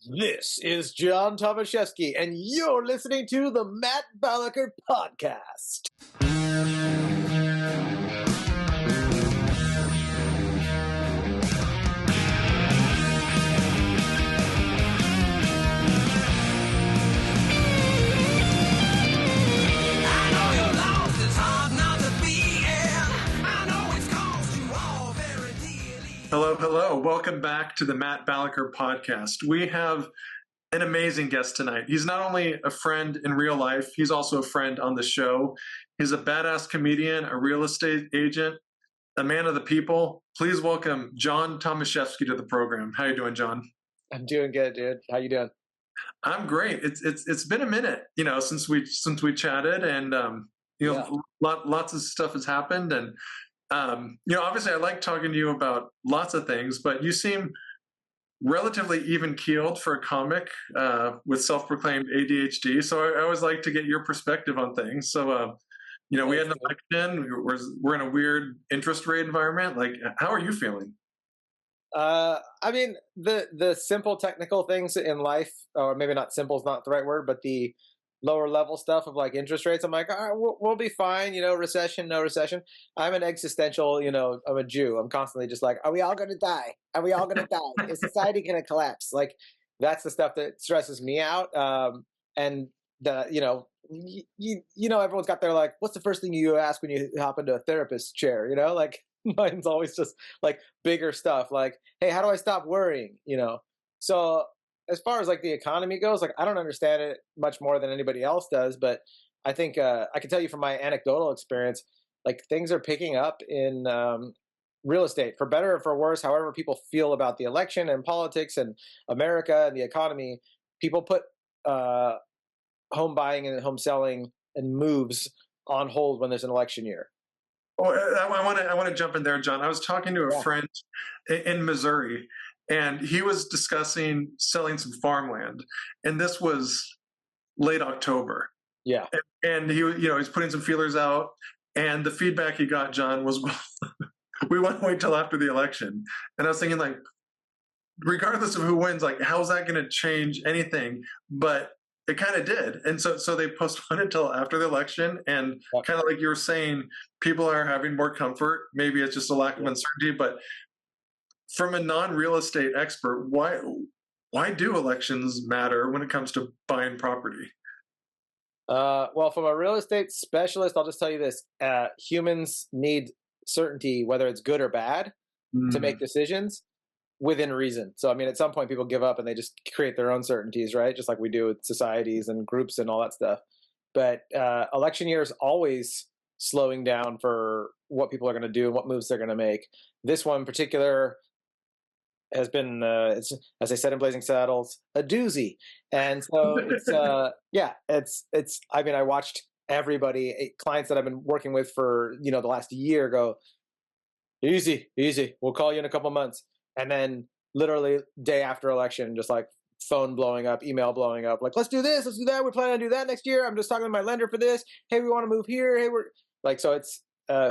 This is Jon Tomashefsky, and you're listening to the Matt Balaker podcast. Hello. Welcome back to the Matt Balaker podcast. We have an amazing guest tonight. He's not only a friend in real life, he's also a friend on the show. He's a badass comedian, a real estate agent, a man of the people. Please welcome Jon Tomashefsky to the program. How you doing, Jon? I'm doing good, dude. How you doing? I'm great. It's been a minute, since we chatted, and lots of stuff has happened, and obviously I like talking to you about lots of things, but you seem relatively even-keeled for a comic with self-proclaimed ADHD. So I always like to get your perspective on things. So, we had an election. We're in a weird interest rate environment. Like, how are you feeling? I mean, the simple technical things in life, or maybe not simple is not the right word, but the lower level stuff of like interest rates, I'm like, all right, we'll be fine, recession, no recession. I'm an existential, I'm a Jew. I'm constantly just like, are we all going to die? Are we all going to die? Is society going to collapse? Like, that's the stuff that stresses me out. And everyone's got their like, what's the first thing you ask when you hop into a therapist's chair? Like mine's always just like bigger stuff. Like, hey, how do I stop worrying? So as far as like the economy goes, like I don't understand it much more than anybody else does, but I think I can tell you from my anecdotal experience, like things are picking up in real estate, for better or for worse. However people feel about the election and politics and America and the economy, people put home buying and home selling and moves on hold when there's an election year. Oh, I want to jump in there, Jon. I was talking to a friend in Missouri, and he was discussing selling some farmland, and this was late October. Yeah. And he, he's putting some feelers out, and the feedback he got, Jon, was, we want to wait till after the election. And I was thinking, like, regardless of who wins, like, how's that going to change anything? But it kind of did. And so they postponed it till after the election. And kind of like you were saying, people are having more comfort. Maybe it's just a lack of uncertainty, but from a non-real estate expert, why do elections matter when it comes to buying property? Well, from a real estate specialist, I'll just tell you this. Humans need certainty, whether it's good or bad, to make decisions within reason. So, I mean, at some point people give up and they just create their own certainties, right? Just like we do with societies and groups and all that stuff. But election year is always slowing down for what people are going to do and what moves they're going to make. This one in particular has been, it's, as I said in Blazing Saddles, a doozy. And so it's, I mean, I watched everybody, clients that I've been working with for, the last year go, easy, we'll call you in a couple months. And then literally day after election, just like phone blowing up, email blowing up, like, let's do this, let's do that. We're planning to do that next year. I'm just talking to my lender for this. Hey, we want to move here. Hey, we're like, so it's,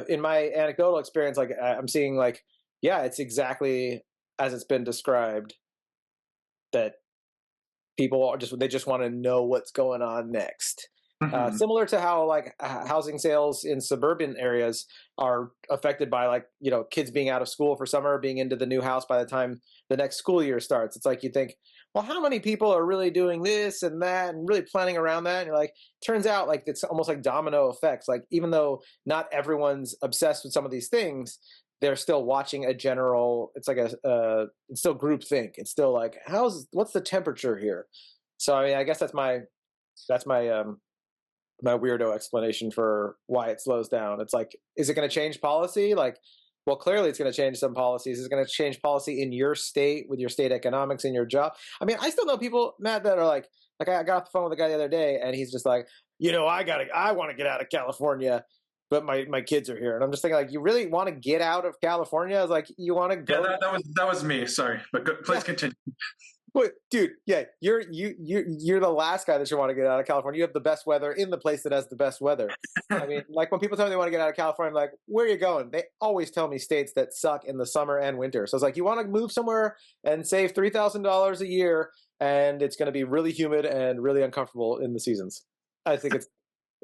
in my anecdotal experience, like I'm seeing like, it's exactly as it's been described, that people they just want to know what's going on next. Similar to how like housing sales in suburban areas are affected by like, kids being out of school for summer, being into the new house by the time the next school year starts. It's like you think, well, how many people are really doing this and that and really planning around that? And you're like, turns out like it's almost like domino effects. Like even though not everyone's obsessed with some of these things, they're still watching a general, it's like it's still group think. It's still like, what's the temperature here? So, I mean, I guess that's my weirdo explanation for why it slows down. It's like, is it going to change policy? Like, well, clearly it's going to change some policies. It's going to change policy in your state with your state economics and your job. I mean, I still know people, Matt, that are like I got off the phone with a guy the other day and he's just like, I want to get out of California, but my kids are here. And I'm just thinking, like, you really want to get out of California? I was like, you want to go? Yeah, that was me. Sorry, but please continue. But dude, you're the last guy that should want to get out of California. You have the best weather in the place that has the best weather. I mean, like when people tell me they want to get out of California, I'm like, where are you going? They always tell me states that suck in the summer and winter. So it's like, you want to move somewhere and save $3,000 a year and it's going to be really humid and really uncomfortable in the seasons. I think it's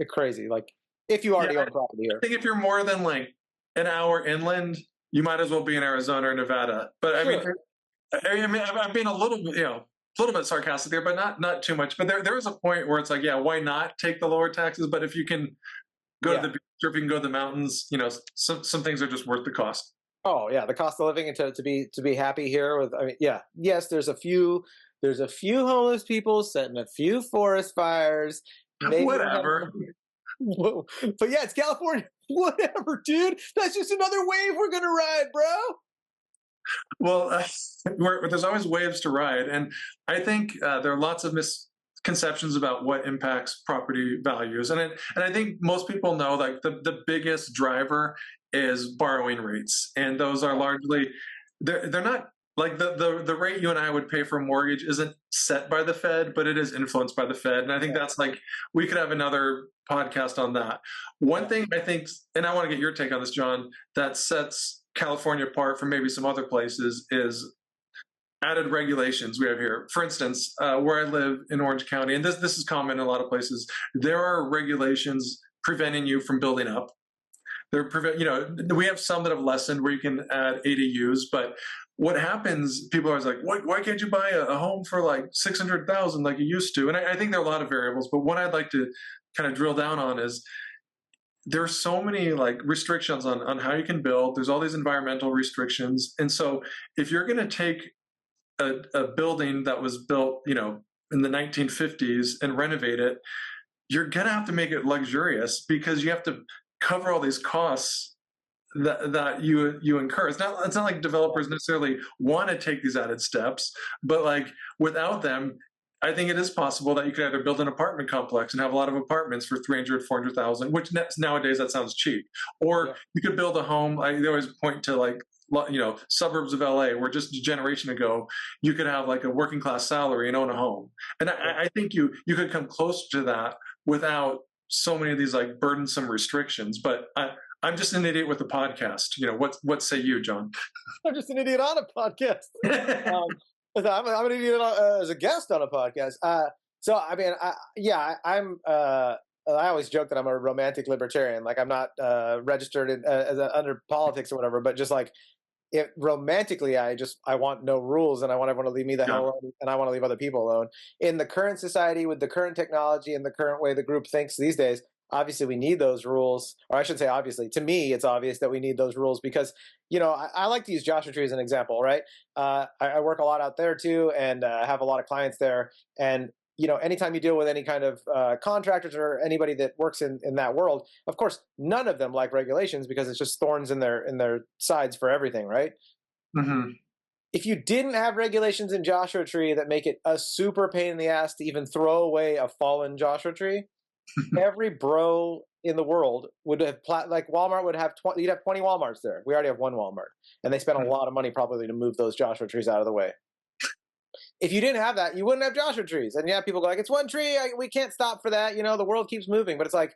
crazy. Like, if you already own property here. I think if you're more than like an hour inland, you might as well be in Arizona or Nevada. But sure. I mean, I'm being a little bit, a little bit sarcastic there, but not too much. But there is a point where it's like, yeah, why not take the lower taxes? But if you can go to the beach, or if you can go to the mountains, some things are just worth the cost. Oh yeah, the cost of living, and to be happy here with, I mean, yes, there's a few homeless people setting a few forest fires. Whatever. But yeah, it's California. Whatever, dude. That's just another wave we're gonna ride, bro. Well, there's always waves to ride, and I think there are lots of misconceptions about what impacts property values, and I think most people know, like, the biggest driver is borrowing rates, and those are largely they're not like the rate you and I would pay for a mortgage isn't set by the Fed, but it is influenced by the Fed, and I think that's like, we could have another podcast on that. One thing I think, and I want to get your take on this, John, that sets California apart from maybe some other places is added regulations we have here. For instance, where I live in Orange County, and this is common in a lot of places, there are regulations preventing you from building up. We have some that have lessened where you can add ADUs, but what happens, people are always like, why can't you buy a home for like $600,000 like you used to? And I think there are a lot of variables, but what I'd like to kind of drill down on is there are so many like restrictions on how you can build. There's all these environmental restrictions. And so if you're going to take a building that was built, in the 1950s and renovate it, you're going to have to make it luxurious because you have to cover all these costs that you incur. It's not like developers necessarily want to take these added steps, but like without them, I think it is possible that you could either build an apartment complex and have a lot of apartments for 300, 400,000, which nowadays that sounds cheap. Or you could build a home. They always point to like, suburbs of LA, where just a generation ago, you could have like a working class salary and own a home. And I think you could come close to that without so many of these like burdensome restrictions. But I'm just an idiot with a podcast. What say you, John? I'm just an idiot on a podcast. I'm an idiot as a guest on a podcast. So I mean, I always joke that I'm a romantic libertarian. Like, I'm not registered under politics or whatever, but just like, romantically, I want no rules, and I want everyone to leave me the hell alone, and I want to leave other people alone. In the current society, with the current technology and the current way the group thinks these days, obviously we need those rules. Or I should say, obviously, to me, it's obvious that we need those rules because, I like to use Joshua Tree as an example, right? I work a lot out there too, and have a lot of clients there. And, anytime you deal with any kind of contractors or anybody that works in that world, of course, none of them like regulations because it's just thorns in their sides for everything, right? Mm-hmm. If you didn't have regulations in Joshua Tree that make it a super pain in the ass to even throw away a fallen Joshua Tree, every bro in the world would have, like Walmart would have, you'd have 20 Walmarts there. We already have one Walmart, and they spent a lot of money probably to move those Joshua Trees out of the way. If you didn't have that, you wouldn't have Joshua Trees. And people go like, it's one tree, we can't stop for that. The world keeps moving. But it's like,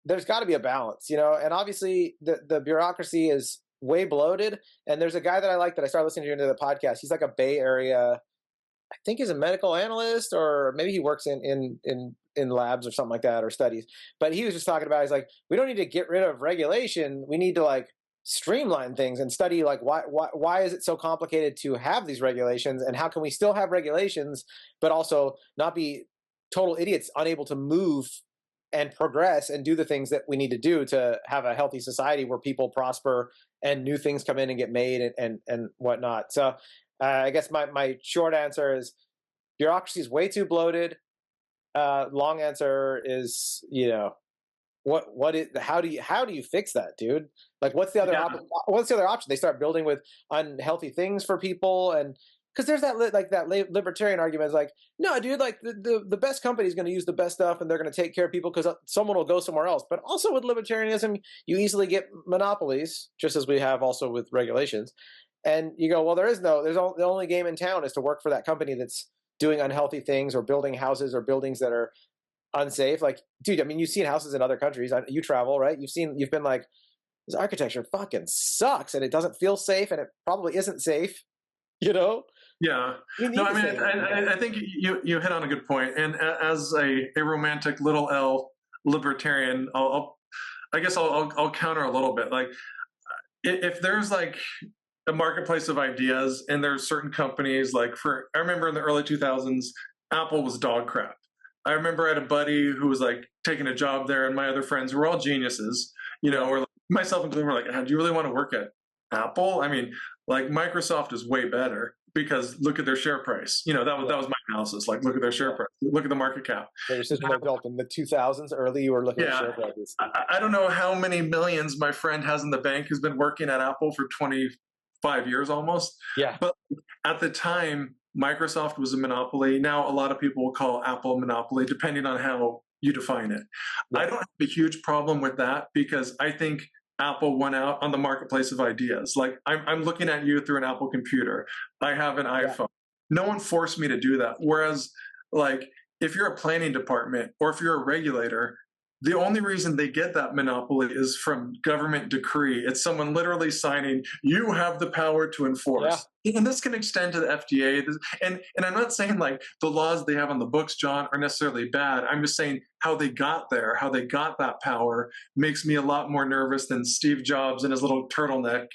there's got to be a balance, and obviously the bureaucracy is way bloated. And there's a guy that I like that I started listening to into the podcast. He's like a Bay Area, I think he's a medical analyst, or maybe he works in labs or something like that, or studies. But he was just talking about, he's like, we don't need to get rid of regulation. We need to like streamline things and study like why is it so complicated to have these regulations, and how can we still have regulations but also not be total idiots unable to move and progress and do the things that we need to do to have a healthy society where people prosper and new things come in and get made and whatnot. So I guess my short answer is bureaucracy is way too bloated. Long answer is, how do you fix that, dude? Like, what's the other option? They start building with unhealthy things for people, and because there's that libertarian argument is like, no, dude, like the best company is going to use the best stuff, and they're going to take care of people because someone will go somewhere else. But also with libertarianism, you easily get monopolies, just as we have also with regulations. And you go, well, the only game in town is to work for that company that's doing unhealthy things or building houses or buildings that are unsafe. Like, dude, I mean, you've seen houses in other countries. You travel, right? You've been like, this architecture fucking sucks, and it doesn't feel safe, and it probably isn't safe, Yeah. We need No, to I mean, say that. I think you hit on a good point. And as a romantic little L libertarian, I guess I'll counter a little bit. Like, if there's like a marketplace of ideas and there's certain companies, like I remember in the early 2000s, Apple was dog crap. I remember I had a buddy who was like taking a job there, and my other friends were all geniuses, or like, myself included, were like, do you really want to work at Apple? I mean, like Microsoft is way better because look at their share price. That was my analysis. Like, look at their share price. Look at the market cap. The decision they built in the 2000s early, you were looking at share prices. I don't know how many millions my friend has in the bank who's been working at Apple for 25 years almost. Yeah. But at the time, Microsoft was a monopoly. Now, a lot of people will call Apple a monopoly, depending on how you define it. Yeah. I don't have a huge problem with that because I think Apple went out on the marketplace of ideas. Like, I'm looking at you through an Apple computer. I have an iPhone. No one forced me to do that. Whereas, like, if you're a planning department or if you're a regulator, the only reason they get that monopoly is from government decree. It's someone literally signing, you have the power to enforce. Yeah. And this can extend to the FDA. And I'm not saying like the laws they have on the books, John, are necessarily bad. I'm just saying how they got there, how they got that power makes me a lot more nervous than Steve Jobs in his little turtleneck,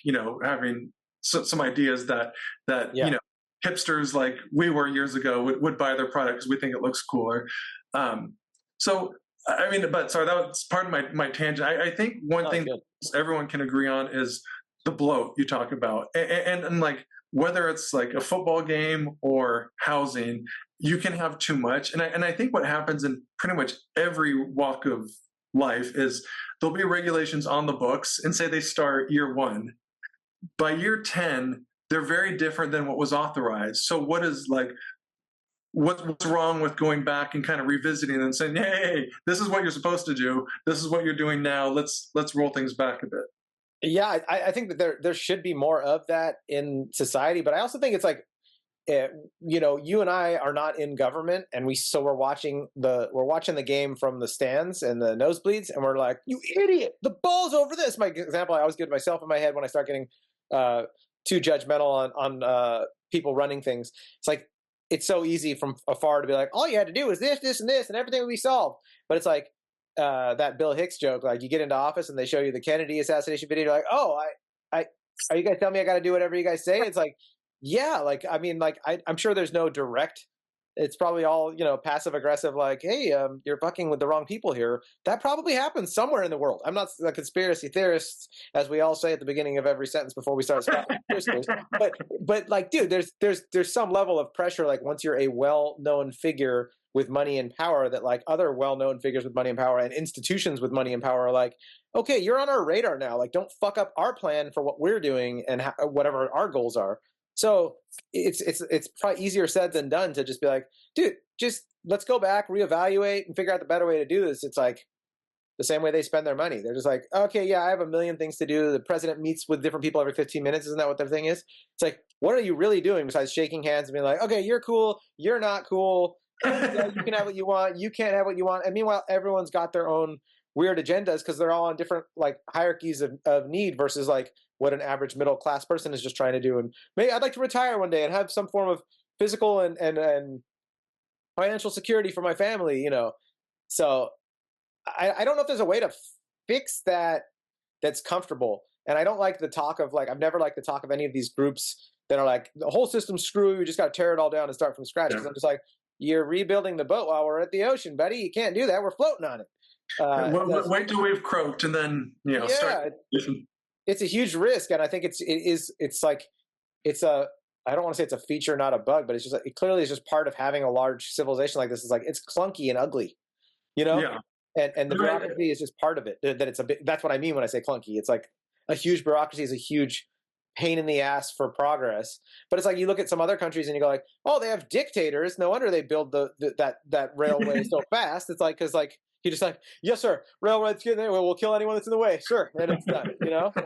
having some ideas that hipsters like we were years ago would buy their product because we think it looks cooler. But sorry, that was part of my tangent. I think one thing everyone can agree on is the bloat you talk about. And like, whether it's like a football game or housing, you can have too much. And I think what happens in pretty much every walk of life is there'll be regulations on the books and say they start year 1. By year 10, they're very different than what was authorized. So what's wrong with going back and kind of revisiting and saying, hey, this is what you're supposed to do. This is what you're doing now. Let's roll things back a bit. Yeah, I think that there should be more of that in society. But I also think it's like, you and I are not in government, and we're watching the game from the stands and the nosebleeds, and we're like, you idiot, the ball's over this. My example I always give myself in my head when I start getting too judgmental on people running things. It's like, it's so easy from afar to be like, all you had to do was this, this, and this, and everything would be solved. But it's like that Bill Hicks joke, like you get into office and they show you the Kennedy assassination video, you're like, oh, are you guys telling me I got to do whatever you guys say? It's like, yeah, like, I mean, like, I'm sure there's no direct, it's probably all, passive aggressive, like, hey, you're fucking with the wrong people here. That probably happens somewhere in the world. I'm not a conspiracy theorist, as we all say at the beginning of every sentence before we start speaking. but like, dude, there's some level of pressure. Like, once you're a well-known figure with money and power, that like other well-known figures with money and power and institutions with money and power are like, okay, you're on our radar now. Like, don't fuck up our plan for what we're doing and whatever our goals are. So it's probably easier said than done to just be like, dude, just let's go back, reevaluate, and figure out the better way to do this. It's like the same way they spend their money. They're just like, okay, yeah, I have a million things to do. The president meets with different people every 15 minutes. Isn't that what their thing is? It's like, what are you really doing besides shaking hands and being like, okay, you're cool, you're not cool. Yeah, you can have what you want, you can't have what you want. And meanwhile, everyone's got their own weird agendas because they're all on different like hierarchies of need versus like what an average middle class person is just trying to do. And maybe I'd like to retire one day and have some form of physical and financial security for my family, So I don't know if there's a way to fix that that's comfortable. And I don't like the talk of like, I've never liked the talk of any of these groups that are like, the whole system's screwed, you just got to tear it all down and start from scratch. Because I'm just like, you're rebuilding the boat while we're at the ocean, buddy. You can't do that. We're floating on it. Wait till we've croaked and then start. It's a huge risk, and I think it's a, I don't want to say it's a feature, not a bug, but it's just it clearly is just part of having a large civilization like this. Is like it's clunky and ugly, Yeah. And the bureaucracy is just part of it. That it's a bit. That's what I mean when I say clunky. It's like a huge bureaucracy is a huge pain in the ass for progress. But it's like you look at some other countries and you go like, oh, they have dictators. No wonder they build that railway so fast. It's like because like. He just like, yes, sir. Railroads get there. We'll kill anyone that's in the way. Sure, and it's done.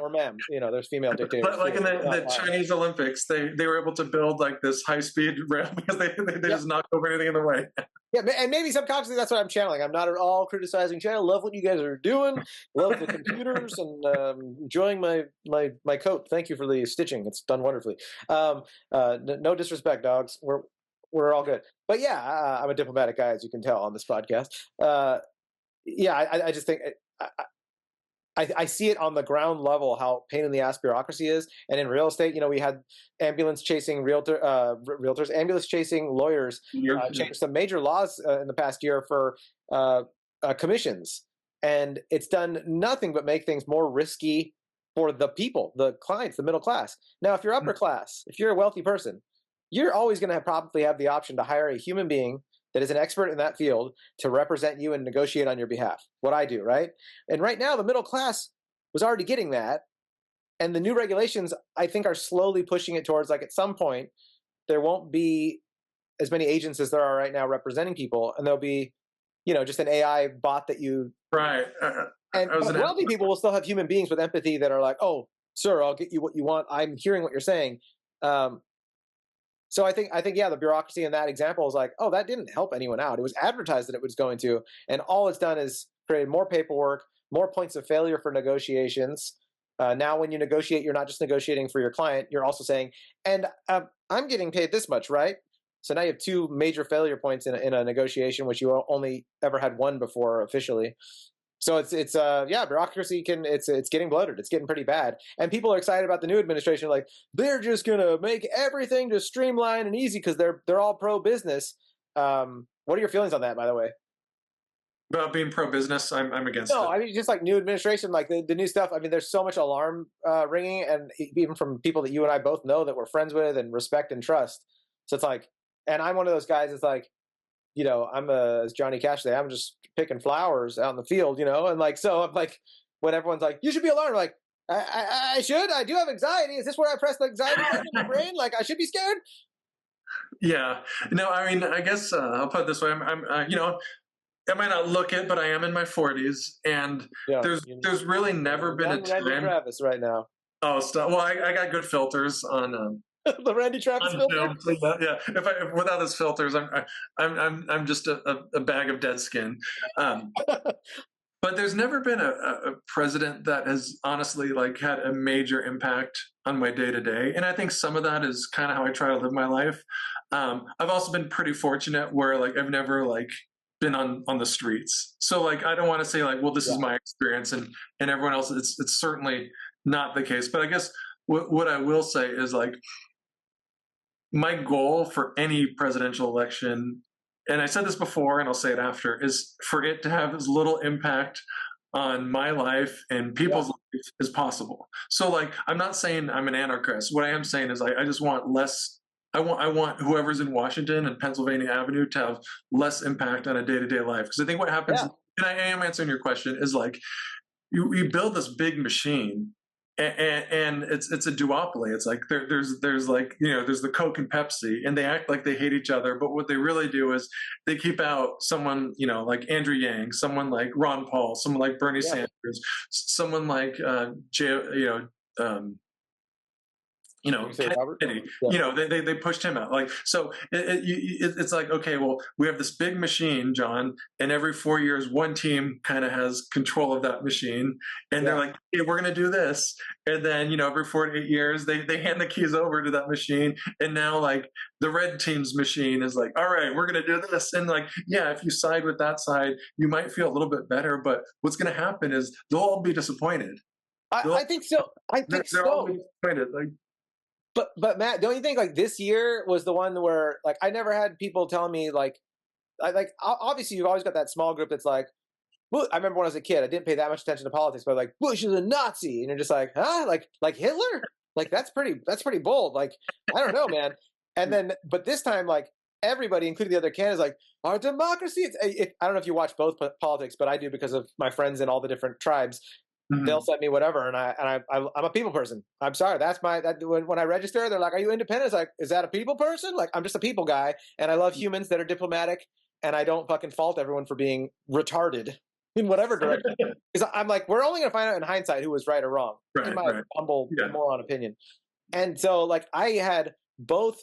Or ma'am. There's female dictators. Like in the Chinese Olympics, they were able to build like this high speed rail because they just knocked over anything in the way. Yeah, and maybe subconsciously that's what I'm channeling. I'm not at all criticizing channel. Love what you guys are doing. Love the computers and enjoying my coat. Thank you for the stitching. It's done wonderfully. No disrespect, dogs. We're all good. But yeah, I'm a diplomatic guy, as you can tell on this podcast. Yeah, I just think I see it on the ground level how pain in the ass bureaucracy is, and in real estate, we had ambulance chasing realtors, ambulance chasing lawyers changed some major laws in the past year for commissions, and it's done nothing but make things more risky for the people, the clients, the middle class. Now, if you're upper class, if you're a wealthy person, you're always going to probably have the option to hire a human being that is an expert in that field to represent you and negotiate on your behalf. What I do, right? And right now, the middle class was already getting that. And the new regulations, I think, are slowly pushing it towards, like, at some point, there won't be as many agents as there are right now representing people. And there'll be, just an AI bot that you... Right. And wealthy people will still have human beings with empathy that are like, oh, sir, I'll get you what you want. I'm hearing what you're saying. So I think, yeah, the bureaucracy in that example is like, oh, that didn't help anyone out. It was advertised that it was going to, and all it's done is create more paperwork, more points of failure for negotiations. Now, when you negotiate, you're not just negotiating for your client, you're also saying, and I'm getting paid this much, right? So now you have two major failure points in a negotiation, which you only ever had one before officially. So it's bureaucracy it's getting bloated. It's getting pretty bad. And people are excited about the new administration. Like, they're just going to make everything just streamline and easy because they're all pro business. What are your feelings on that, by the way? About being pro business, I'm against it. No, I mean, just like new administration, like the new stuff. I mean, there's so much alarm ringing, and even from people that you and I both know that we're friends with and respect and trust. So it's like, and I'm one of those guys that's like, I'm as Johnny Cash say, I'm just picking flowers out in the field, and like, so I'm like, when everyone's like, you should be alarmed, like, I should, I do have anxiety. Is this where I press the anxiety button in my brain? Like, I should be scared. Yeah, no, I mean, I guess I'll put it this way. I'm I might not look it, but I am in my 40s, and there's really never been a time. Randy Travis right now. Oh, stop! Well, I got good filters on. The Randy Travis filter. Yeah, if without his filters, I'm just a bag of dead skin. But there's never been a president that has honestly like had a major impact on my day to day, and I think some of that is kind of how I try to live my life. I've also been pretty fortunate where like I've never like been on the streets, so like I don't want to say like, well, this is my experience and everyone else. It's certainly not the case, but I guess what I will say is like, my goal for any presidential election, and I said this before and I'll say it after, is for it to have as little impact on my life and people's life as possible. So like, I'm not saying I'm an anarchist. What I am saying is I just want less. I want whoever's in Washington and Pennsylvania Avenue to have less impact on a day-to-day life. Because I think what happens, and I am answering your question, is like you build this big machine. And it's a duopoly. It's like there's like, there's the Coke and Pepsi, and they act like they hate each other, but what they really do is they keep out someone, like Andrew Yang, someone like Ron Paul, someone like Bernie Sanders, someone like Kennedy, they pushed him out. Like, so it's like, okay, well, we have this big machine, John, and every 4 years, one team kind of has control of that machine, and they're like, hey, we're going to do this. And then, every 4 to 8 years, they hand the keys over to that machine. And now like the red team's machine is like, all right, we're going to do this. And like, yeah, if you side with that side, you might feel a little bit better, but what's going to happen is they'll all be disappointed. I think so. They're all disappointed. Like, But Matt, don't you think like this year was the one where like I never had people telling me like obviously you've always got that small group that's like, well, I remember when I was a kid, I didn't pay that much attention to politics, but like, Bush is a Nazi, and you're just like, huh, like Hitler, like that's pretty bold. Like, I don't know, man. And then, but this time, like everybody, including the other candidates, like, our democracy. I don't know if you watch both politics, but I do because of my friends in all the different tribes. Mm-hmm. They'll send me whatever, and I'm a people person. I'm sorry, when I register, they're like, "Are you independent?" It's like, is that a people person? Like, I'm just a people guy, and I love humans that are diplomatic, and I don't fucking fault everyone for being retarded in whatever direction. Because I'm like, we're only gonna find out in hindsight who was right or wrong, in my humble moron opinion. And so, like, I had both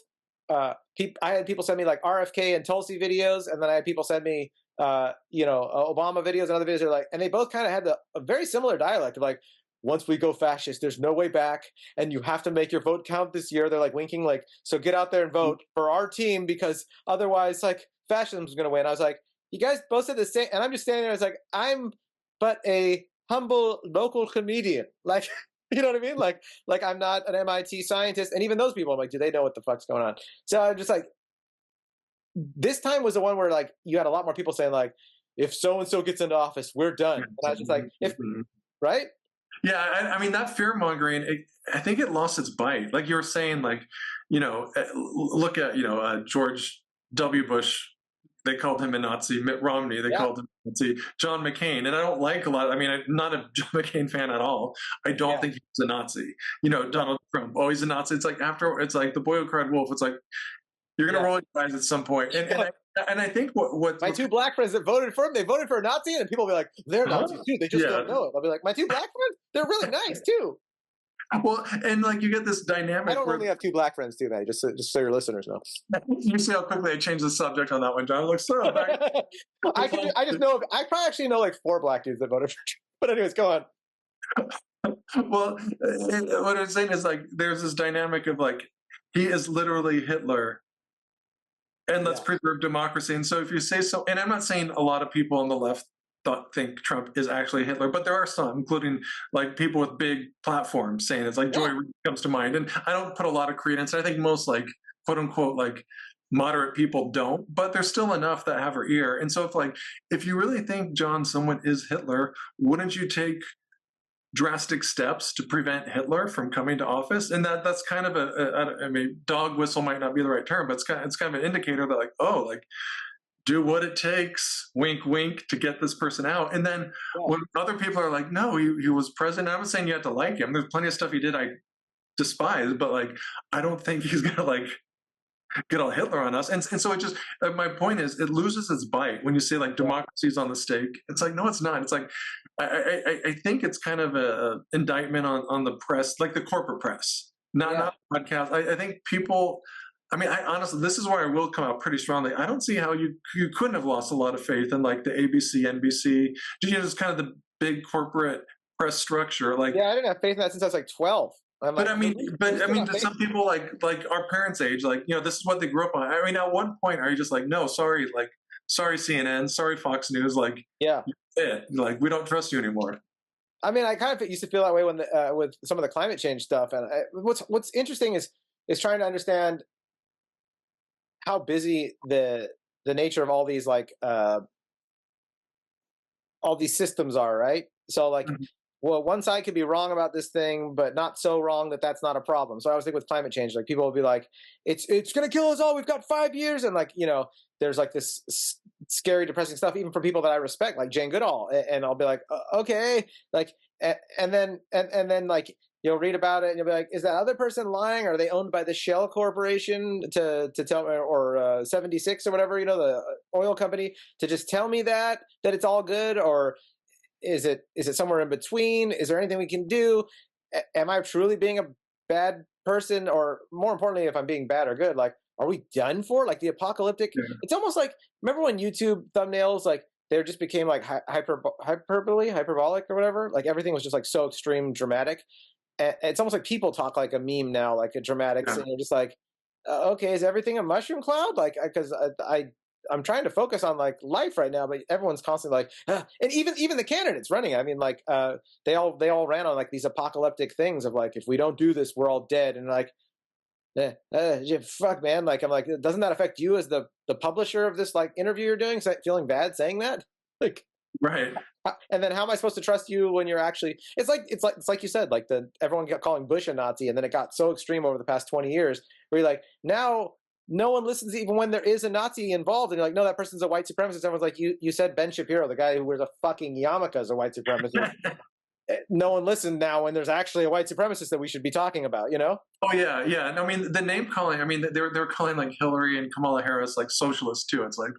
I had people send me like RFK and Tulsi videos, and then I had people send me Obama videos and other videos. Are like, and they both kind of had a very similar dialect of like, once we go fascist, there's no way back, and you have to make your vote count this year. They're like winking, like, so get out there and vote for our team because otherwise, like, fascism's going to win. I was like, you guys both said the same, and I'm just standing there. I was like, I'm but a humble local comedian, like. You know what I mean? Like I'm not an MIT scientist, and even those people, I'm like, do they know what the fuck's going on? So I'm just like, this time was the one where like you had a lot more people saying like, if so and so gets into office, we're done. And I was just like, if right? Yeah, I mean that fear mongering. I think it lost its bite. Like you were saying, like look at George W. Bush. They called him a Nazi. Mitt Romney, they called him a Nazi. John McCain, and I don't like a lot. I mean, I'm not a John McCain fan at all. I don't think he's a Nazi. Donald Trump, oh, he's a Nazi. It's like it's like the boy who cried wolf. It's like you're gonna roll your eyes at some point. And I think what my two black friends that voted for him, they voted for a Nazi, and people will be like, they're Nazis too. They just don't know it. I'll be like, my two black friends, they're really nice too. Well, and like you get this dynamic. I don't only have two black friends too, man. Just so your listeners know. You see how quickly I changed the subject on that one, John. Like, so I just know. I probably actually know like 4 black dudes that voted for. But anyways, go on. Well, what I'm saying is like there's this dynamic of like he is literally Hitler, and let's preserve democracy. And so if you say so, and I'm not saying a lot of people on the left think Trump is actually Hitler, but there are some, including like people with big platforms saying it's like Joy Reid comes to mind. And I don't put a lot of credence. I think most like quote unquote like moderate people don't, but there's still enough that have her ear. And so if you really think John someone is Hitler, wouldn't you take drastic steps to prevent Hitler from coming to office? And that's kind of I mean, dog whistle might not be the right term, but it's kind of an indicator that like, oh, like do what it takes, wink, wink, to get this person out. And then when other people are like, no, he was president. I'm not saying you have to like him. There's plenty of stuff he did I despise, but like, I don't think he's going to like get all Hitler on us. And so it just, my point is it loses its bite when you say like democracy's on the stake. It's like, no, it's not. It's like, I think it's kind of a indictment on the press, like the corporate press, not podcast. I think people, I mean, I honestly, this is where I will come out pretty strongly. I don't see how you couldn't have lost a lot of faith in like the ABC, NBC, just kind of the big corporate press structure. Like, I didn't have faith in that since I was like 12. But I mean, to some people like our parents' age, like this is what they grew up on. I mean, at one point, are you just like, no, sorry, like, sorry CNN, sorry Fox News, like, like we don't trust you anymore. I mean, I kind of used to feel that way when with some of the climate change stuff. And what's interesting is trying to understand how busy the nature of all these like all these systems are, right? So like, well, one side could be wrong about this thing, but not so wrong that that's not a problem. So I was thinking with climate change, like people will be like, it's going to kill us all. We've got 5 years. And like, there's like this scary, depressing stuff, even for people that I respect, like Jane Goodall. And I'll be like, okay. Like, and then like, you'll read about it and you'll be like, is that other person lying? Are they owned by the Shell Corporation to tell me, or 76 or whatever, the oil company, to just tell me that it's all good? Or is it somewhere in between? Is there anything we can do? Am I truly being a bad person? Or more importantly, if I'm being bad or good, like, are we done for? Like the apocalyptic, it's almost like, remember when YouTube thumbnails, like they just became like hyperbolic or whatever? Like everything was just like so extreme dramatic. It's almost like people talk like a meme now, like a dramatic scene. You're just like, okay, is everything a mushroom cloud? Like, because I'm trying to focus on like life right now, but everyone's constantly like, and even the candidates running. I mean, like, they all ran on like these apocalyptic things of like, if we don't do this, we're all dead. And like, fuck, man. Like, I'm like, doesn't that affect you as the publisher of this like interview you're doing? Feeling bad saying that? Like, right. And then how am I supposed to trust you when you're actually? It's like you said, like everyone got calling Bush a Nazi, and then it got so extreme over the past 20 years, where you're like, now no one listens even when there is a Nazi involved, and you're like, no, that person's a white supremacist. Everyone's like, you said Ben Shapiro, the guy who wears a fucking yarmulke, is a white supremacist. No one listened now when there's actually a white supremacist that we should be talking about, Oh yeah, yeah. And I mean, the name calling. I mean, they're calling like Hillary and Kamala Harris like socialists too. It's like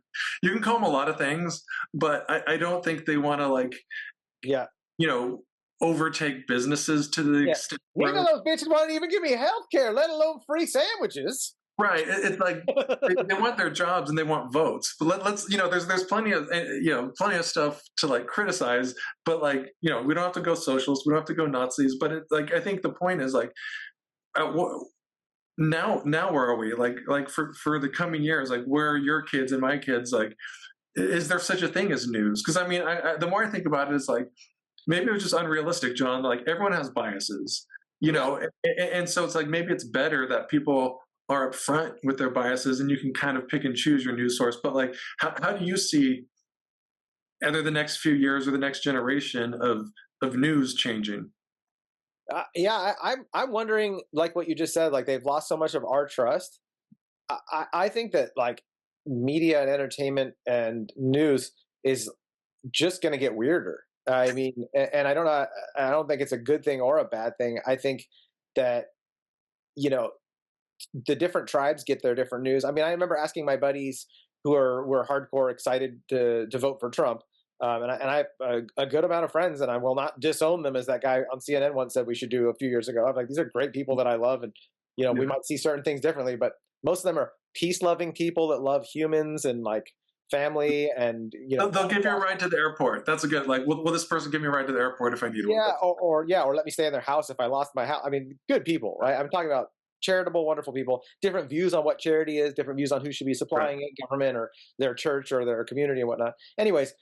you can call them a lot of things, but I don't think they want to like, overtake businesses to the extent. Neither of those bitches want to even give me health care, let alone free sandwiches. Right. It's like they want their jobs and they want votes. But let's there's plenty of plenty of stuff to like criticize, but like we don't have to go socialists, we don't have to go Nazis. But it, like I think the point is like uh, wh- now where are we like for the coming years, like where are your kids and my kids, like is there such a thing as news? Because I mean the more I think about it, it's like maybe it was just unrealistic, John. Like everyone has biases, Yeah. and so it's like maybe it's better that people are upfront with their biases and you can kind of pick and choose your news source. But like, how do you see either the next few years or the next generation of news changing? Yeah, I'm wondering, like what you just said, like they've lost so much of our trust. I think that like media and entertainment and news is just going to get weirder. I mean, and I don't know, I don't think it's a good thing or a bad thing. I think that you know the different tribes get their different news. I mean, I remember asking my buddies who were hardcore excited to vote for Trump. And I have a good amount of friends, and I will not disown them, as that guy on CNN once said we should do a few years ago. I'm like, these are great people that I love, and we Yeah. might see certain things differently, but most of them are peace-loving people that love humans and like family, and They'll give you a ride to the airport. That's a good, like, will this person give me a ride to the airport if I need one? yeah, or let me stay in their house if I lost my house. I mean, good people, right? I'm talking about charitable, wonderful people. Different views on what charity is, different views on who should be Right. supplying it, government or their church or their community and whatnot. Anyways,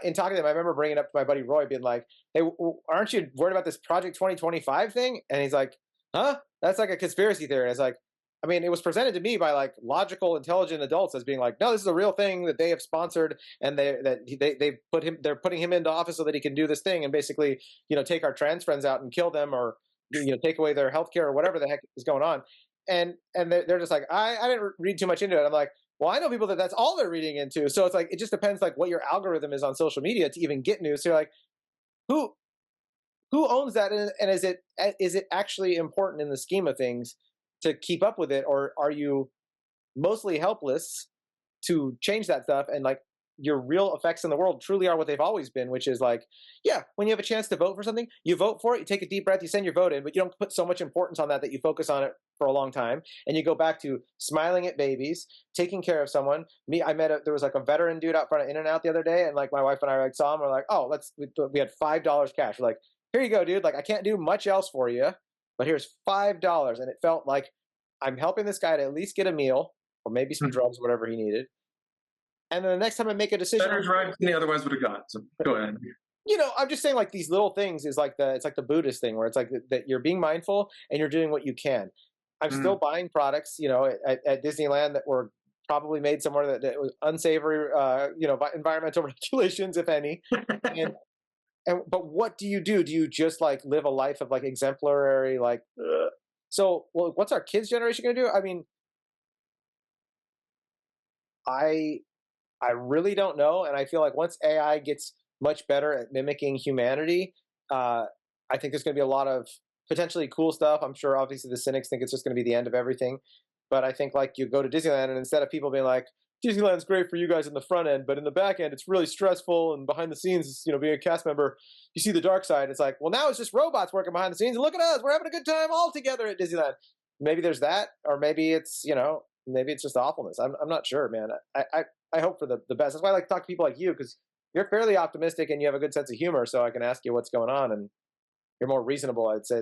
in talking to them, I remember bringing up to my buddy Roy, being like, "Hey, aren't you worried about this Project 2025 thing?" And he's like, "Huh? That's like a conspiracy theory." And I was like, I mean, it was presented to me by like logical, intelligent adults as being like, no, this is a real thing that they have sponsored, and they're putting him into office so that he can do this thing and basically, take our trans friends out and kill them, or take away their health care or whatever the heck is going on. And they're just like, I didn't read too much into it. I'm like, well, I know people that's all they're reading into. So it's like it just depends like what your algorithm is on social media to even get news. So you're like, who who owns that, and is it actually important in the scheme of things to keep up with it, or are you mostly helpless to change that stuff, and like your real effects in the world truly are what they've always been, which is like, yeah, when you have a chance to vote for something, you vote for it, you take a deep breath, you send your vote in, but you don't put so much importance on that that you focus on it for a long time, and you go back to smiling at babies, taking care of someone. Me, there was like a veteran dude out front of In-N-Out the other day, and like my wife and I like saw him, we're like, oh, we had $5 cash, we're like, here you go, dude, like I can't do much else for you, but here's $5. And it felt like I'm helping this guy to at least get a meal or maybe some drugs, whatever he needed. And then the next time I make a decision, Better drive than he otherwise would have got. So go ahead. I'm just saying like these little things is like it's like the Buddhist thing where it's like that you're being mindful and you're doing what you can. I'm still Mhm. buying products, at Disneyland that were probably made somewhere that was unsavory, environmental regulations, if any. And but what do you do? Do you just like live a life of like exemplary, like? So, well, what's our kids' generation going to do? I mean, I I really don't know, and I feel like once AI gets much better at mimicking humanity, uh, I think there's going to be a lot of potentially cool stuff. I'm sure, obviously, the cynics think it's just going to be the end of everything, but I think like you go to Disneyland, and instead of people being like, "Disneyland's great for you guys in the front end, but in the back end, it's really stressful, and behind the scenes, being a cast member, you see the dark side." It's like, well, now it's just robots working behind the scenes, and look at us, we're having a good time all together at Disneyland. Maybe there's that, or maybe it's just awfulness. I'm not sure, man. I hope for the best. That's why I like to talk to people like you, because you're fairly optimistic and you have a good sense of humor. So I can ask you what's going on, and you're more reasonable, I'd say,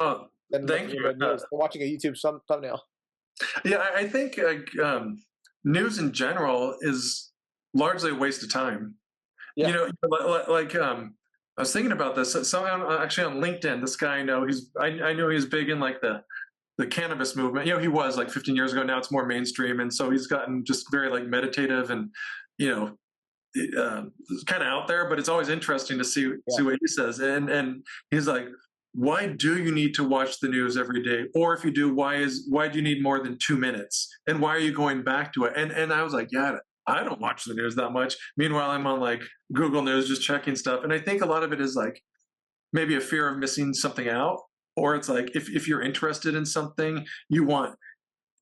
Oh, than thank looking at you. the news, than watching a YouTube thumbnail. Yeah, I think news in general is largely a waste of time. Yeah, I was thinking about this. So I'm actually on LinkedIn. This guy I know, I know he's big in like the cannabis movement. He was like 15 years ago. Now it's more mainstream, and so he's gotten just very like meditative and you know kind of out there. But it's always interesting to see yeah, what he says. And he's like, why do you need to watch the news every day? Or if you do, why do you need more than 2 minutes? And why are you going back to it? And I was like, yeah, I don't watch the news that much. Meanwhile, I'm on like Google News just checking stuff. And I think a lot of it is like maybe a fear of missing something out. Or it's like if you're interested in something, you want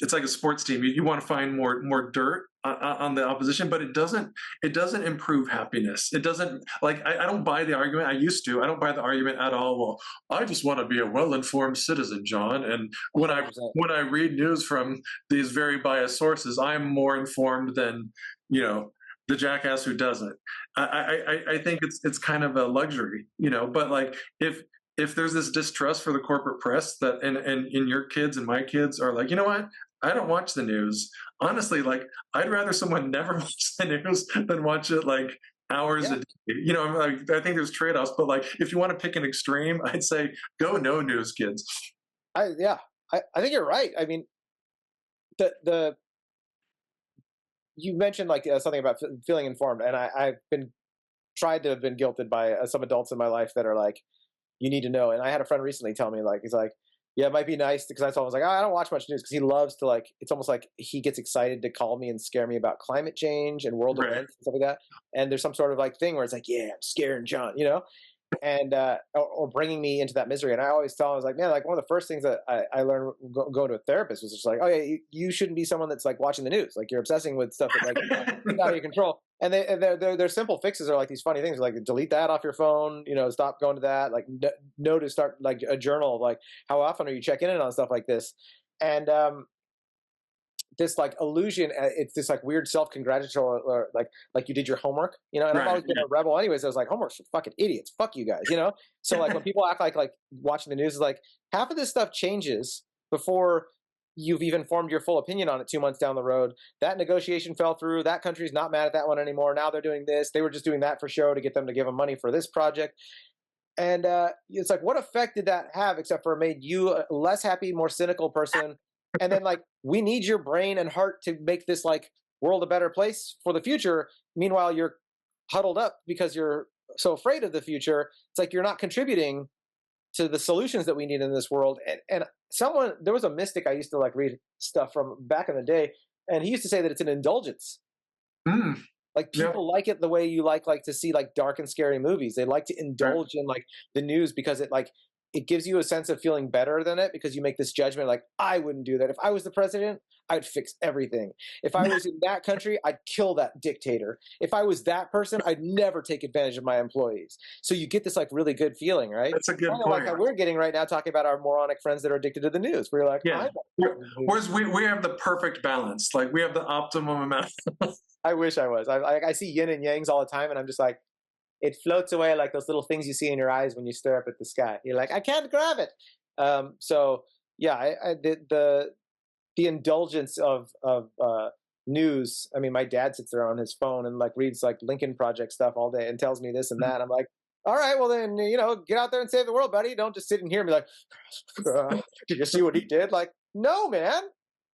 it's like a sports team. You want to find more dirt on the opposition, but it doesn't improve happiness. It doesn't, like, I don't buy the argument. I used to. I don't buy the argument at all. Well, I just want to be a well-informed citizen, John. And when 100%. I read news from these very biased sources, I'm more informed than, you know, the jackass who doesn't. I think it's kind of a luxury, you know. But like, if there's this distrust for the corporate press that and your kids and my kids are like, you know what, I don't watch the news. Honestly, like, I'd rather someone never watch the news than watch it like hours a day. You know, like, I think there's trade-offs, but like, if you want to pick an extreme, I'd say go no news, kids. I think you're right. I mean, the you mentioned like something about feeling informed, and I've been tried to have been guilted by some adults in my life that are like, you need to know. And I had a friend recently tell me, like, he's like, yeah, it might be nice, because I told him, I was like, oh, I don't watch much news, because he loves to, like, it's almost like he gets excited to call me and scare me about climate change and world events and stuff like that. And there's some sort of like thing where it's like, yeah, I'm scaring John, you know, and or bringing me into that misery. And I always tell him, I was like, man, like, one of the first things that I learned going to a therapist was just like, oh yeah, you shouldn't be someone that's like watching the news, like you're obsessing with stuff that like is out of your control. And their simple fixes are like these funny things, like delete that off your phone, you know, stop going to that, like know to start like a journal of like how often are you checking in on stuff like this. And this like illusion, it's this like weird self-congratulatory, or like you did your homework, you know. And I've always been a rebel anyways. I was like, homework's for fucking idiots, fuck you guys, you know. So like when people act like watching the news is like, half of this stuff changes before you've even formed your full opinion on it 2 months down the road. That negotiation fell through, that country's not mad at that one anymore, now they're doing this, they were just doing that for show to get them to give them money for this project. And it's like, what effect did that have, except for it made you a less happy, more cynical person? And then like, we need your brain and heart to make this like world a better place for the future. Meanwhile, you're huddled up because you're so afraid of the future. It's like you're not contributing to the solutions that we need in this world. And there was a mystic I used to like read stuff from back in the day, and he used to say that it's an indulgence. Like people like it the way you like to see like dark and scary movies. They like to indulge in like the news because it gives you a sense of feeling better than it, because you make this judgment like, I wouldn't do that. If I was the president, I'd fix everything. If I was in that country, I'd kill that dictator. If I was that person, I'd never take advantage of my employees. So you get this like really good feeling, right? That's a good point. Like how we're getting right now talking about our moronic friends that are addicted to the news. We're like, whereas we have the perfect balance. Like we have the optimum amount. I wish I was. I see yin and yangs all the time, and I'm just like, it floats away like those little things you see in your eyes when you stare up at the sky. You're like, I can't grab it. So yeah, the indulgence of news. I mean, my dad sits there on his phone and like reads like Lincoln Project stuff all day and tells me this and that. I'm like, all right, well then, you know, get out there and save the world, buddy. Don't just sit in here and be like, did you see what he did? Like, no, man,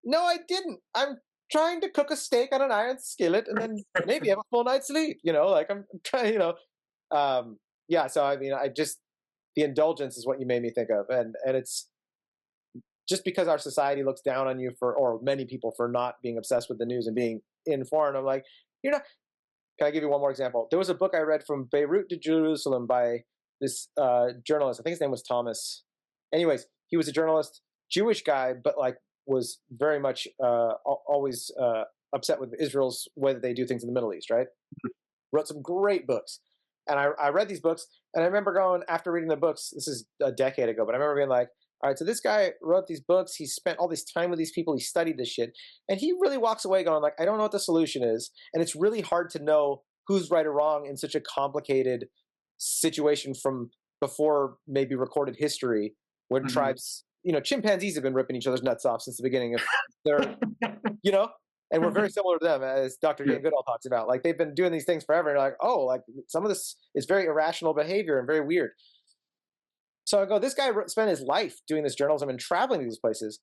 no, I didn't. I'm trying to cook a steak on an iron skillet and then maybe have a full night's sleep. You know, like I'm trying, you know. Yeah, so I mean, the indulgence is what you made me think of, and it's just because our society looks down on you or many people for not being obsessed with the news and being informed. I'm like, you're not. Can I give you one more example? There was a book I read, From Beirut to Jerusalem, by this journalist. I think his name was Thomas. Anyways, he was a journalist, Jewish guy, but like was very much always upset with Israel's way that they do things in the Middle East. Right? Wrote some great books. And I read these books, and I remember going, after reading the books, this is a decade ago, but I remember being like, all right, so this guy wrote these books, he spent all this time with these people, he studied this shit, and he really walks away going like, I don't know what the solution is, and it's really hard to know who's right or wrong in such a complicated situation from before maybe recorded history, when tribes, you know, chimpanzees have been ripping each other's nuts off since the beginning of their, you know, and we're very similar to them, as Dr. Jane Goodall talks about. Like, they've been doing these things forever, and you're like, oh, like some of this is very irrational behavior and very weird. So I go, this guy spent his life doing this journalism and traveling to these places.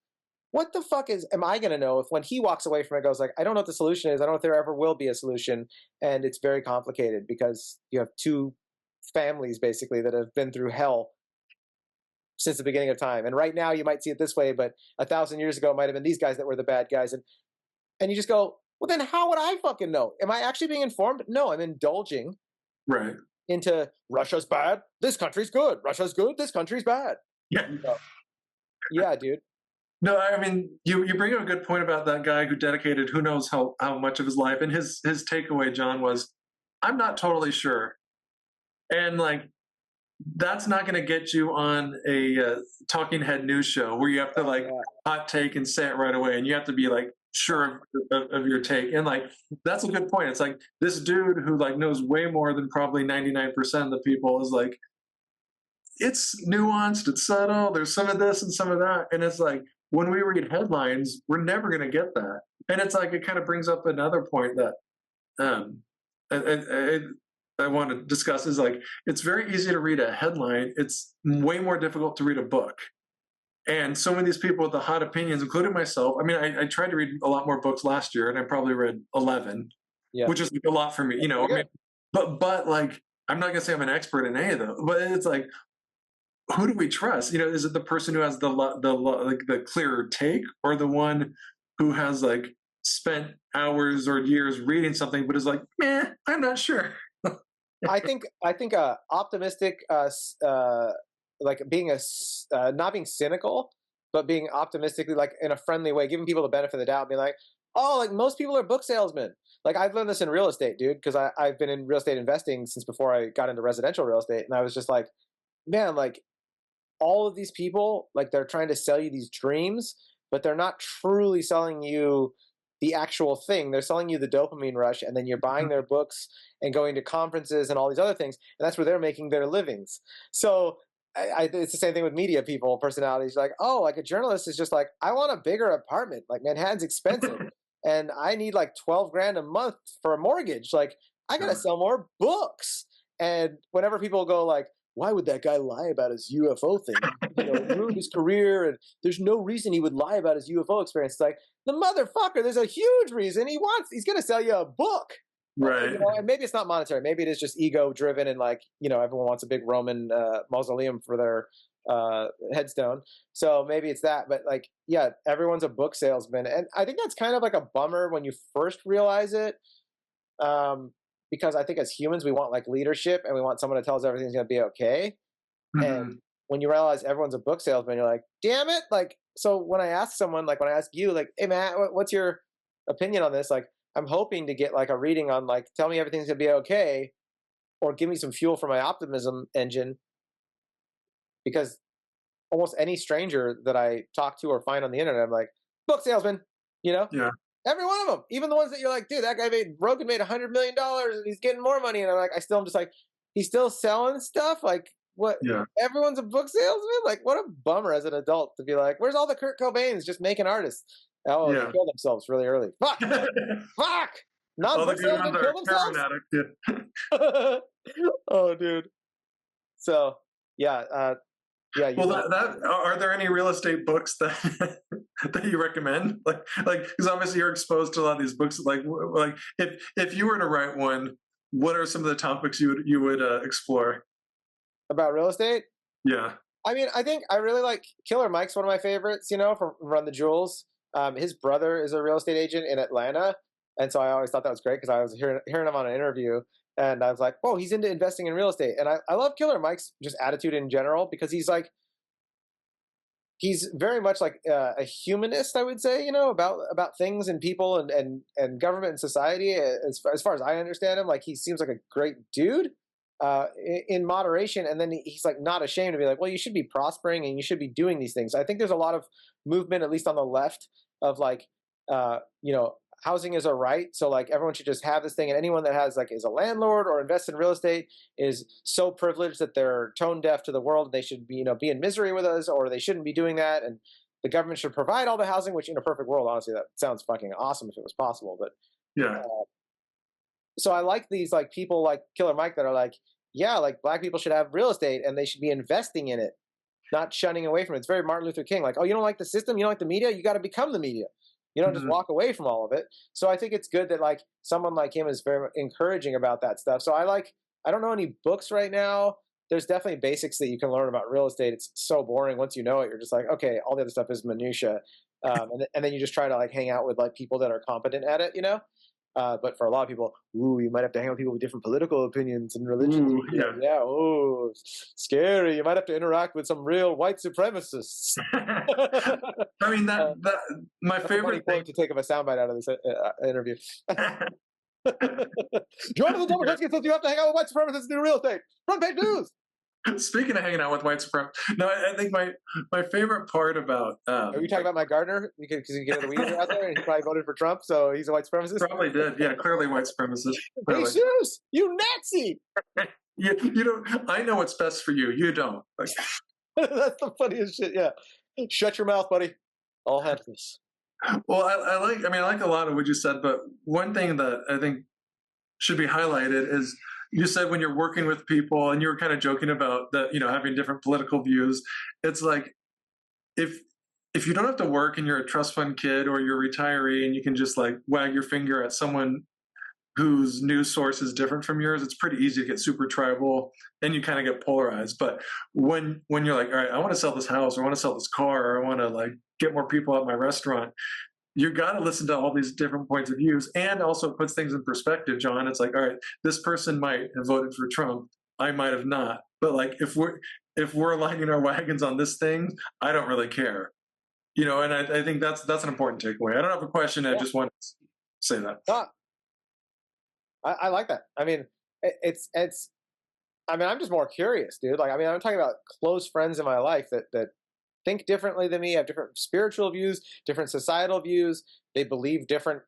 What the fuck am I going to know if when he walks away from it goes like, I don't know what the solution is, I don't know if there ever will be a solution, and it's very complicated because you have two families basically that have been through hell since the beginning of time. And right now you might see it this way, but 1,000 years ago it might have been these guys that were the bad guys. And you just go, well, then how would I fucking know? Am I actually being informed? No, I'm indulging into Russia's bad, this country's good. Russia's good, this country's bad. Yeah. So, yeah, dude. No, I mean, you bring up a good point about that guy who dedicated who knows how much of his life, and his takeaway, John, was, I'm not totally sure, and like that's not going to get you on a talking head news show where you have to like Yeah. hot take and say it right away, and you have to be like sure of your take, and like that's a good point. It's like this dude who like knows way more than probably 99% of the people is like, it's nuanced, it's subtle, there's some of this and some of that, and it's like when we read headlines we're never going to get that, and it's like it kind of brings up another point that um I, I want to discuss is like it's very easy to read a headline, it's way more difficult to read a book. And so many of these people with the hot opinions, including myself, I mean, I tried to read a lot more books last year and I probably read 11, Yeah. which is like a lot for me, you know. I mean, but like I'm not gonna say I'm an expert in any of them, but it's like who do we trust? You know, is it the person who has like the clearer take, or the one who has like spent hours or years reading something, but is like, man, I'm not sure. I think optimistic, like being not being cynical, but being optimistically, like in a friendly way, giving people the benefit of the doubt, being like, oh, like most people are book salesmen. Like I've learned this in real estate, dude, because I've been in real estate investing since before I got into residential real estate, and I was just like, man, like all of these people, like they're trying to sell you these dreams, but they're not truly selling you the actual thing. They're selling you the dopamine rush, and then you're buying their books and going to conferences and all these other things, and that's where they're making their livings. So it's the same thing with media people, personalities. Like, oh, like a journalist is just like, I want a bigger apartment. Like Manhattan's expensive, and I need like 12 grand a month for a mortgage. Like, I gotta sell more books. And whenever people go like, why would that guy lie about his UFO thing? You know, it ruined his career, and there's no reason he would lie about his UFO experience. It's like, the motherfucker, there's a huge reason. He's going to sell you a book. Right. You know, and maybe it's not monetary. Maybe it is just ego driven, and like, you know, everyone wants a big Roman mausoleum for their headstone. So maybe it's that. But like, yeah, everyone's a book salesman, and I think that's kind of like a bummer when you first realize it. Because I think as humans, we want like leadership, and we want someone to tell us everything's going to be okay. And Mhm. when you realize everyone's a book salesman, you're like, damn it. Like, so when I ask someone, like when I ask you, like, hey, Matt, what's your opinion on this? Like, I'm hoping to get like a reading on like, tell me everything's going to be okay, or give me some fuel for my optimism engine. Because almost any stranger that I talk to or find on the internet, I'm like, book salesman, you know? Yeah. Every one of them, even the ones that you're like, dude, that guy Rogan made $100 million and he's getting more money. And I'm like, I'm just like, he's still selling stuff. Like, what? Yeah. Everyone's a book salesman. Like, what a bummer as an adult to be like, where's all the Kurt Cobains just making artists? Oh, they Yeah. killed themselves really early. Fuck, fuck. All the Non-book good ones salesmen are kill heroin themselves. addicts. Oh, dude. So yeah, yeah. You Well, know, that are there any real estate books that that you recommend? Like because obviously you're exposed to a lot of these books. Like if you were to write one, what are some of the topics you would explore? about real estate. Yeah. I mean, I think I really like Killer Mike's one of my favorites, you know, from Run the Jewels. His brother is a real estate agent in Atlanta. And so I always thought that was great because I was hearing him on an interview, and I was like, whoa, he's into investing in real estate. And I love Killer Mike's just attitude in general, because he's like, he's very much like a humanist, I would say, you know, about things and people and government and society. As far as I understand him, like he seems like a great dude, in moderation. And then he's like not ashamed to be like, well, you should be prospering and you should be doing these things. I think there's a lot of movement, at least on the left, of like, you know, housing is a right, so like everyone should just have this thing, and anyone that has like is a landlord or invests in real estate is so privileged that they're tone deaf to the world, and they should be, you know, be in misery with us, or they shouldn't be doing that, and the government should provide all the housing, which in a perfect world, honestly, that sounds fucking awesome if it was possible. But Yeah. so I like these like people like Killer Mike that are like, yeah, like black people should have real estate and they should be investing in it, not shunning away from it. It's very Martin Luther King. Like, oh, you don't like the system, you don't like the media, you got to become the media. You don't just Mhm. walk away from all of it. So I think it's good that like someone like him is very encouraging about that stuff. So I don't know any books right now. There's definitely basics that you can learn about real estate. It's so boring once you know it. You're just like, okay, all the other stuff is minutia, and then you just try to like hang out with like people that are competent at it, you know. But for a lot of people, you might have to hang out with people with different political opinions and religions. Ooh, yeah. Yeah, scary. You might have to interact with some real white supremacists. I mean, that my That's a funny favorite thing. quote to take of a soundbite out of this interview. Jon Tomashefsky says you have to hang out with white supremacists to do real estate. Front page news. Speaking of hanging out with white supremacists, no, I think my favorite part about Are you talking about my gardener? Because you get the weeds out there, and he probably voted for Trump, so he's a white supremacist. Probably did, yeah, clearly white supremacist. Hey, Zeus, you Nazi! You don't. I know what's best for you. You don't. Like, that's the funniest shit. Yeah, shut your mouth, buddy. I'll handle this. well, I like a lot of what you said, but one thing that I think should be highlighted is you said when you're working with people, and you were kind of joking about that, having different political views. It's like if you don't have to work and you're a trust fund kid or you're a retiree and you can just like wag your finger at someone whose news source is different from yours, it's pretty easy to get super tribal and you kind of get polarized. But when you're like, all right, I want to sell this house, or I want to sell this car, or I want to like get more people at my restaurant, you got to listen to all these different points of views, and also puts things in perspective, John. It's like, all right, this person might have voted for Trump, I might have not, but like if we're aligning our wagons on this thing, I don't really care, and I think that's an important takeaway. I don't have a question. I just want to say that. I like that. I mean, it's. I mean, I'm just more curious, dude. Like, I mean, I'm talking about close friends in my life that think differently than me, have different spiritual views, different societal views. They believe different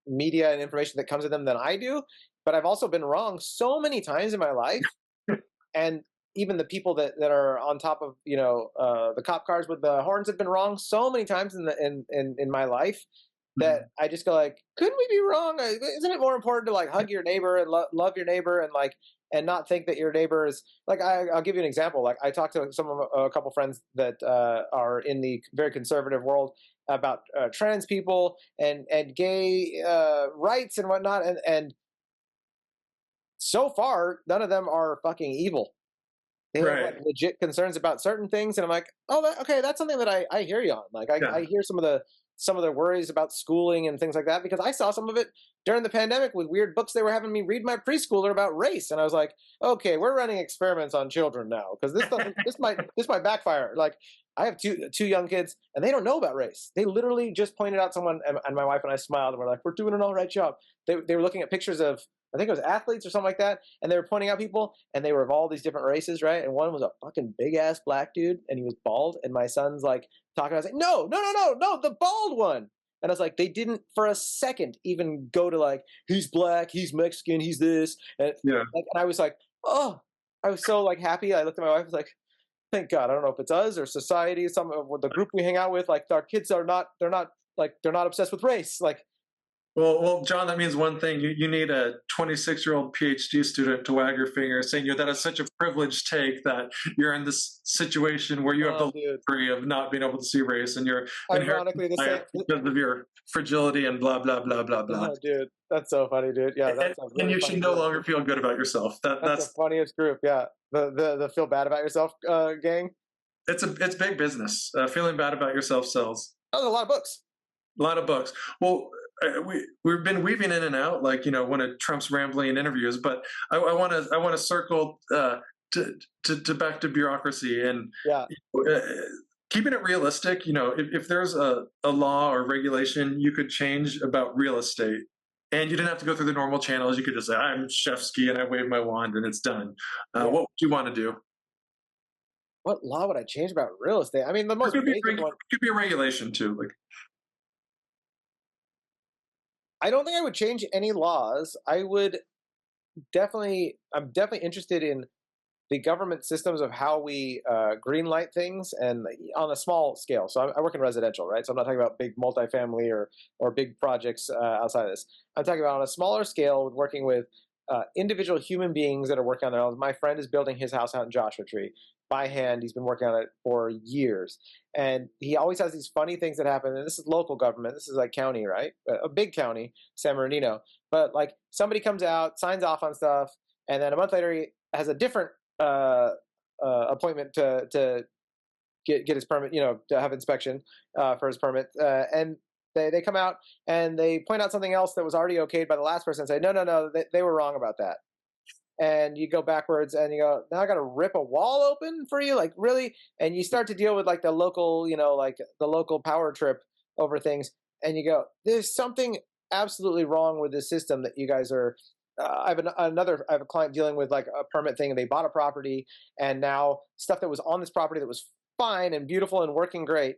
media and information that comes to them than I do. But I've also been wrong so many times in my life, and even the people that are on top of the cop cars with the horns have been wrong so many times in my life that I just go like, couldn't we be wrong? Isn't it more important to like hug your neighbor and love your neighbor and not think that your neighbor is like, I'll give you an example. Like I talked to a couple friends that are in the very conservative world about trans people and gay rights and whatnot. And so far, none of them are fucking evil. They have like legit concerns about certain things. And I'm like, okay, that's something that I hear you on. Like I hear some of the worries about schooling and things like that, because I saw some of it during the pandemic with weird books they were having me read my preschooler about race, and I was like, okay, we're running experiments on children now, because this might backfire. Like I have two young kids, and they don't know about race. They literally just pointed out someone, and my wife and I smiled, and we're like, we're doing an all right job. They were looking at pictures of, I think it was athletes or something like that, and they were pointing out people, and they were of all these different races, right? And one was a fucking big ass black dude, and he was bald, and my son's like talking. I was like, no, the bald one. And I was like, they didn't for a second even go to like, he's black, he's Mexican, he's this, and and I was like, oh, I was so like happy. I looked at my wife, I was like, thank God. I don't know if it's us or society, some of the group we hang out with, like our kids are not, they're not obsessed with race, like. Well, John, that means one thing. You need a 26-year-old PhD student to wag your finger saying that is such a privileged take that you're in this situation where you have the luxury of not being able to see race, and you're ironically the same because of your fragility and blah, blah, blah, blah, blah. Oh, dude, that's so funny, dude. Yeah, that's really and you should no longer feel good about yourself. That's the funniest group. Yeah, the feel bad about yourself gang. It's big business. Feeling bad about yourself sells. That was a lot of books. A lot of books. Well, we've been weaving in and out, like one of Trump's rambling interviews, but I want to circle to back to bureaucracy and keeping it realistic. If there's a law or regulation you could change about real estate, and you didn't have to go through the normal channels, you could just say, I'm Shefsky and I wave my wand and it's done. What would you want to do? What law would I change about real estate? I mean, the most basic one could be a regulation too, like. I don't think I would change any laws. I'm definitely interested in the government systems of how we green light things, and on a small scale. So I work in residential, right? So I'm not talking about big multifamily or big projects outside of this. I'm talking about on a smaller scale, with working with individual human beings that are working on their own. My friend is building his house out in Joshua Tree by hand. He's been working on it for years. And he always has these funny things that happen. And this is local government. This is like county, right? A big county, San Bernardino. But like somebody comes out, signs off on stuff, and then a month later he has a different appointment to get his permit, to have inspection for his permit. And They come out and they point out something else that was already okayed by the last person and say, no, no, no, they were wrong about that. And you go backwards and you go, now I got to rip a wall open for you, like really? And you start to deal with like the local, like the local power trip over things, and you go, there's something absolutely wrong with this system that you guys are. I have I have a client dealing with like a permit thing, and they bought a property, and now stuff that was on this property that was fine and beautiful and working great,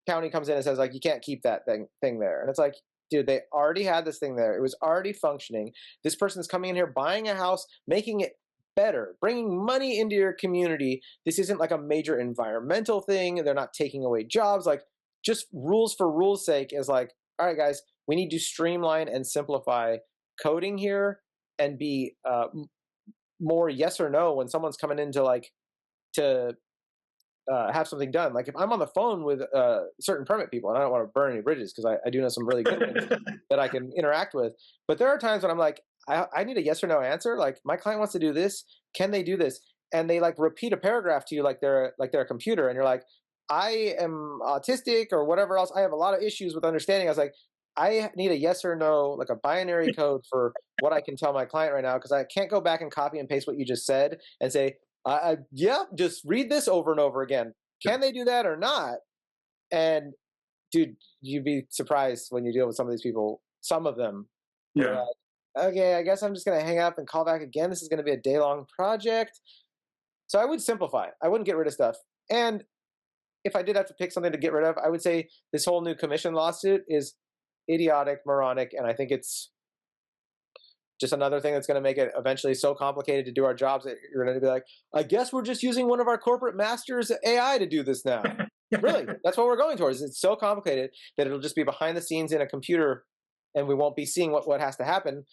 county comes in and says like, you can't keep that thing there, and it's like, dude, they already had this thing there. It was already functioning. This person's coming in here, buying a house, making it better, bringing money into your community. This isn't like a major environmental thing. They're not taking away jobs. Like, just rules for rules' sake is like, all right, guys, we need to streamline and simplify coding here and be more yes or no when someone's coming in to like to have something done. Like if I'm on the phone with certain permit people, and I don't want to burn any bridges because I do know some really good ones that I can interact with. But there are times when I'm like, I need a yes or no answer. Like my client wants to do this. Can they do this? And they like repeat a paragraph to you like they're a computer, and you're like, I am autistic or whatever else. I have a lot of issues with understanding. I was like, I need a yes or no, like a binary code for what I can tell my client right now, because I can't go back and copy and paste what you just said and say, yeah, just read this over and over again. Can they do that or not? And dude, you'd be surprised when you deal with some of these people. Some of them, Yeah. Okay, I guess I'm just going to hang up and call back again. This is going to be a day-long project. So I would simplify. I wouldn't get rid of stuff. And if I did have to pick something to get rid of, I would say this whole new commission lawsuit is idiotic, moronic, and I think it's just another thing that's going to make it eventually so complicated to do our jobs that you're going to be like, I guess we're just using one of our corporate masters AI to do this now. Really, that's what we're going towards. It's so complicated that it'll just be behind the scenes in a computer, and we won't be seeing what has to happen,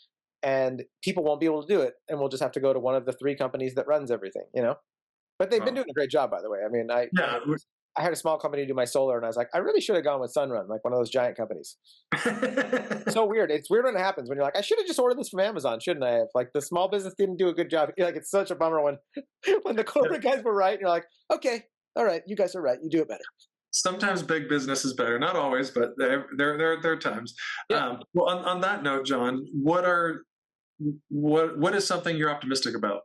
and people won't be able to do it, and we'll just have to go to one of the 3 companies that runs everything, But they've been doing a great job, by the way. I mean, I had a small company do my solar, and I was like, I really should have gone with Sunrun, like one of those giant companies. So weird. It's weird when it happens, when you're like, I should have just ordered this from Amazon, shouldn't I have? Like the small business didn't do a good job. Like it's such a bummer when the corporate guys were right, and you're like, okay, all right, you guys are right. You do it better. Sometimes big business is better. Not always, but there are times. Yeah. Well, on that note, John, what is something you're optimistic about?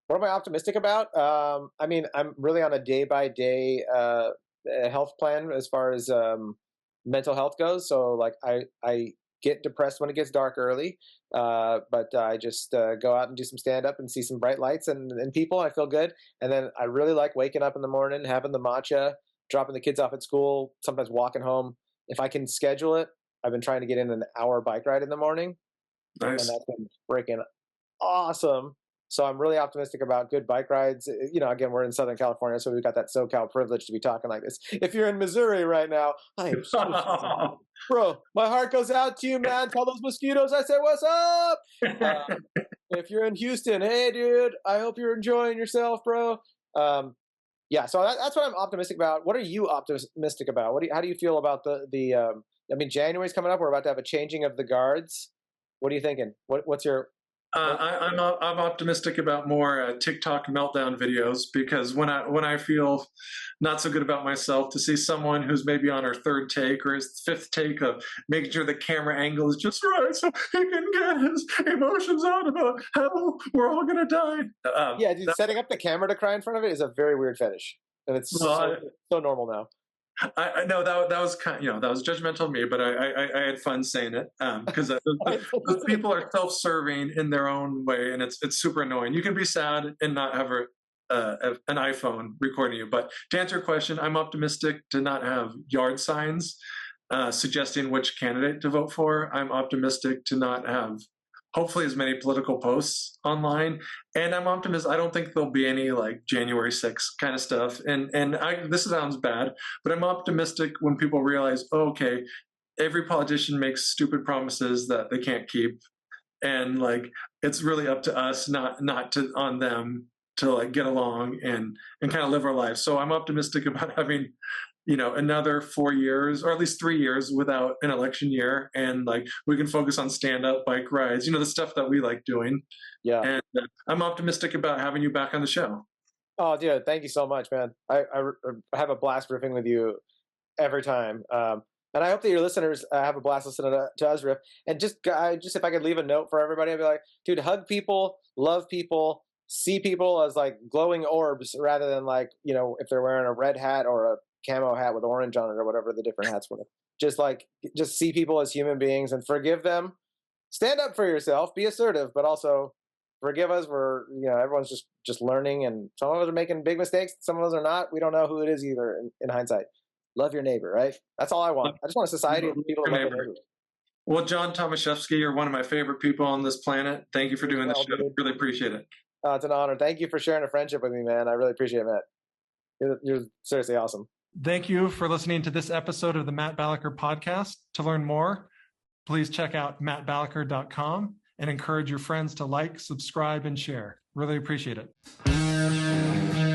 What am I optimistic about? I mean, I'm really on a day-by-day health plan as far as mental health goes. So, like, I get depressed when it gets dark early, but I just go out and do some stand-up and see some bright lights and people. I feel good. And then I really like waking up in the morning, having the matcha, dropping the kids off at school, sometimes walking home. If I can schedule it, I've been trying to get in an hour bike ride in the morning. Nice. And that's been freaking awesome. So I'm really optimistic about good bike rides. Again, we're in Southern California, so we've got that SoCal privilege to be talking like this. If you're in Missouri right now, I am so bro, my heart goes out to you, man. Tell those mosquitoes I said, what's up? If you're in Houston, hey, dude, I hope you're enjoying yourself, bro. Yeah, so that's what I'm optimistic about. What are you optimistic about? How do you feel about the I mean, January's coming up. We're about to have a changing of the guards. What are you thinking? What's your I'm optimistic about more TikTok meltdown videos, because when I feel not so good about myself, to see someone who's maybe on her 3rd take or his 5th take of making sure the camera angle is just right so he can get his emotions out about how we're all gonna die. Yeah, dude, setting up the camera to cry in front of it is a very weird fetish, and it's so normal now. I know that was kind of, that was judgmental of me, but I had fun saying it, because those people are self-serving in their own way, and it's super annoying. You can be sad and not have an iPhone recording you. But to answer your question, I'm optimistic to not have yard signs suggesting which candidate to vote for. I'm optimistic to not have, hopefully, as many political posts online. And I'm optimistic. I don't think there'll be any like January 6th kind of stuff. And this sounds bad, but I'm optimistic when people realize, oh, okay, every politician makes stupid promises that they can't keep. And like, it's really up to us, not on them, to like get along and kind of live our lives. So I'm optimistic about having, another 4 years, or at least 3 years without an election year. And like, we can focus on stand-up, bike rides, the stuff that we like doing. Yeah. And I'm optimistic about having you back on the show. Oh, dude, thank you so much, man. I have a blast riffing with you every time. And I hope that your listeners have a blast listening to us riff. And just if I could leave a note for everybody, I'd be like, dude, hug people, love people, see people as like glowing orbs rather than like, if they're wearing a red hat or a camo hat with orange on it or whatever the different hats were. Just see people as human beings and forgive them. Stand up for yourself, be assertive, but also forgive us. Everyone's just learning, and some of us are making big mistakes. Some of us are not. We don't know who it is either in hindsight. Love your neighbor, right? That's all I want. I just want a society of people to love their neighbors. Well, Jon Tomashefsky, you're one of my favorite people on this planet. Thank you for doing this show. Really appreciate it. It's an honor. Thank you for sharing a friendship with me, man. I really appreciate it, Matt. You're seriously awesome. Thank you for listening to this episode of the Matt Balaker podcast. To learn more, please check out mattbalaker.com and encourage your friends to like, subscribe, and share. Really appreciate it.